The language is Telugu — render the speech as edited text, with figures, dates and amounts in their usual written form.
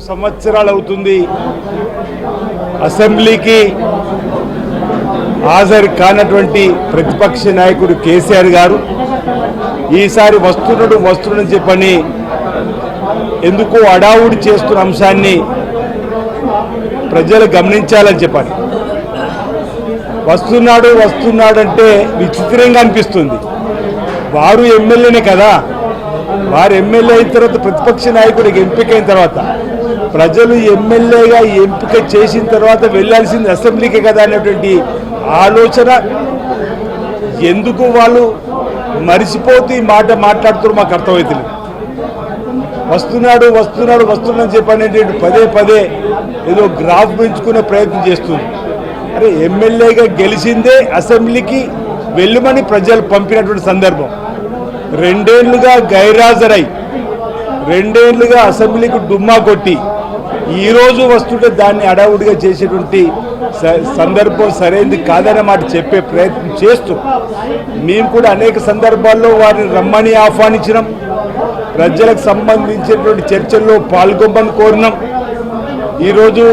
సంవత్సరాలు అవుతుంది అసెంబ్లీకి హాజరు కానటువంటి ప్రతిపక్ష నాయకుడు కేసీఆర్ గారు ఈసారి వస్తున్నాడని చెప్పని ఎందుకో అడావుడి చేస్తున్న అంశాన్ని ప్రజలు గమనించాలని చెప్పాలి. వస్తున్నాడంటే విచిత్రంగా అనిపిస్తుంది. వారు ఎమ్మెల్యేనే కదా, వారు ఎమ్మెల్యే అయిన తర్వాత ప్రతిపక్ష నాయకుడికి ఎంపికైన తర్వాత ప్రజలు ఎమ్మెల్యేగా ఎంపిక చేసిన తర్వాత వెళ్ళాల్సింది అసెంబ్లీకే కదా అనేటువంటి ఆలోచన ఎందుకు వాళ్ళు మరిచిపోతూ ఈ మాట మాట్లాడుతున్నారు మాకు అర్థమవుతుంది. వస్తున్నాడని చెప్పనేటువంటి పదే ఏదో గ్రాఫ్ పెంచుకునే ప్రయత్నం చేస్తుంది. అరే ఎమ్మెల్యేగా గెలిచిందే అసెంబ్లీకి వెళ్ళమని ప్రజలు పంపినటువంటి సందర్భం. 2 ఏళ్లుగా గైర్హాజరై 2 ఏళ్లుగా అసెంబ్లీకి డుమ్మా కొట్టి ఈరోజు వస్తుంటే దాన్ని అడావుడిగా చేసేటువంటి సందర్భం సరైనది కాదనే మాట చెప్పే ప్రయత్నం చేస్తూ మేము కూడా అనేక సందర్భాల్లో వారిని రమ్మని ఆహ్వానించినాం. ప్రజలకు సంబంధించినటువంటి చర్చల్లో పాల్గొమ్మని కోరినాం. ఈరోజు